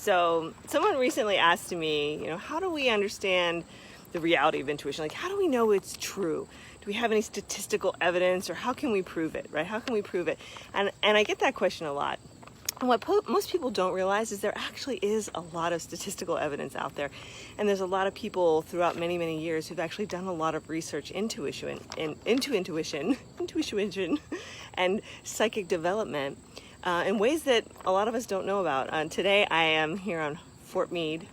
So someone recently asked me, how do we understand the reality of intuition? Like, how do we know it's true? Do we have any statistical evidence, or how can we prove it, right? How can we prove it? And I get that question a lot. And what most people don't realize is there actually is a lot of statistical evidence out there. And there's a lot of people throughout many, many years who've actually done a lot of research into intuition and psychic development in ways that a lot of us don't know about. Today I am here on Fort Meade,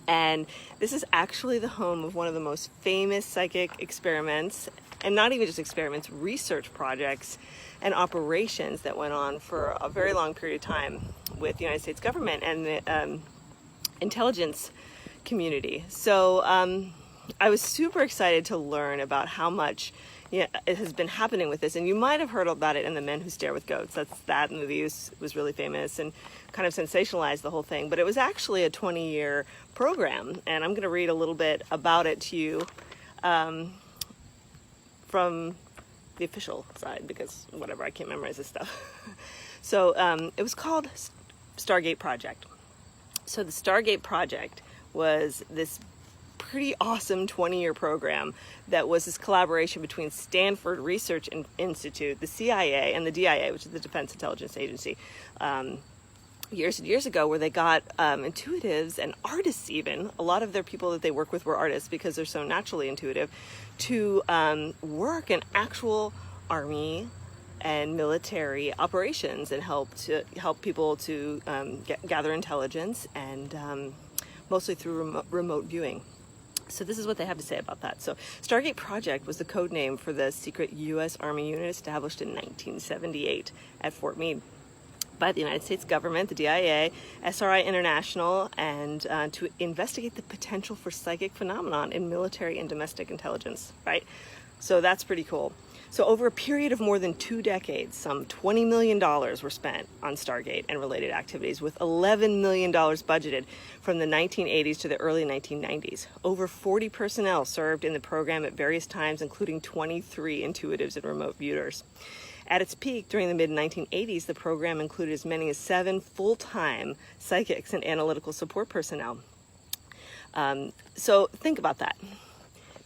and this is actually the home of one of the most famous psychic experiments, and not even just experiments, research projects and operations that went on for a very long period of time with the United States government and the intelligence community. So I was super excited to learn about how much it has been happening with this. And you might have heard about it in The Men Who Stare with Goats. That movie was really famous and kind of sensationalized the whole thing. But it was actually a 20-year program. And I'm going to read a little bit about it to you from the official side, because whatever, I can't memorize this stuff. So it was called STARGATE Project. So the STARGATE Project was this pretty awesome 20-year program that was this collaboration between Stanford Research Institute, the CIA, and the DIA, which is the Defense Intelligence Agency, years and years ago, where they got intuitives and artists even. A lot of their people that they work with were artists because they're so naturally intuitive, to work in actual army and military operations and help people to gather intelligence, and mostly through remote viewing. So this is what they have to say about that. So STARGATE Project was the code name for the secret U.S. Army unit established in 1978 at Fort Meade by the United States government, the DIA, SRI International, and to investigate the potential for psychic phenomenon in military and domestic intelligence, right? So that's pretty cool. So over a period of more than 2 decades, some $20 million were spent on Stargate and related activities, with $11 million budgeted from the 1980s to the early 1990s. Over 40 personnel served in the program at various times, including 23 intuitives and remote viewers. At its peak during the mid-1980s, the program included as many as 7 full-time psychics and analytical support personnel. So think about that.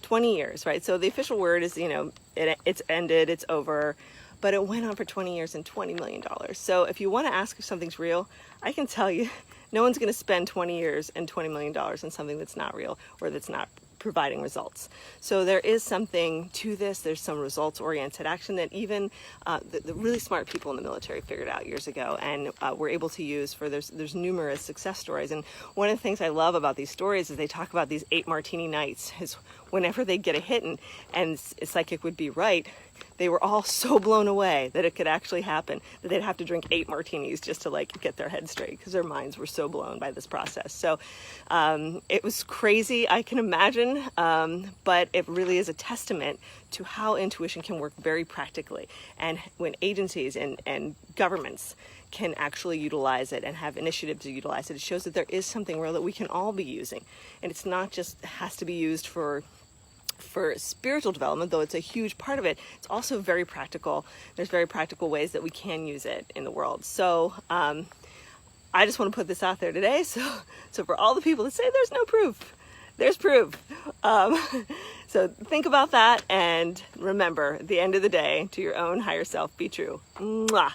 20 years, right? So the official word is, it's ended, it's over, but it went on for 20 years and $20 million. So if you want to ask if something's real, I can tell you, no one's going to spend 20 years and $20 million on something that's not real or that's not providing results. So there is something to this. There's some results-oriented action that even the really smart people in the military figured out years ago and were able to use for there's numerous success stories. And one of the things I love about these stories is they talk about these 8 martini nights. Is whenever they get a hit and a psychic would be right, they were all so blown away that it could actually happen that they'd have to drink 8 martinis just to get their head straight, because their minds were so blown by this process. So it was crazy, I can imagine, but it really is a testament to how intuition can work very practically. And when agencies and governments can actually utilize it and have initiative to utilize it, it shows that there is something real that we can all be using. And it's not just has to be used for spiritual development, though it's a huge part of it. It's also very practical. There's very practical ways that we can use it in the world. So I just want to put this out there today. So for all the people that say there's no proof, there's proof. So think about that, and remember, at the end of the day, to your own higher self, be true. Mwah.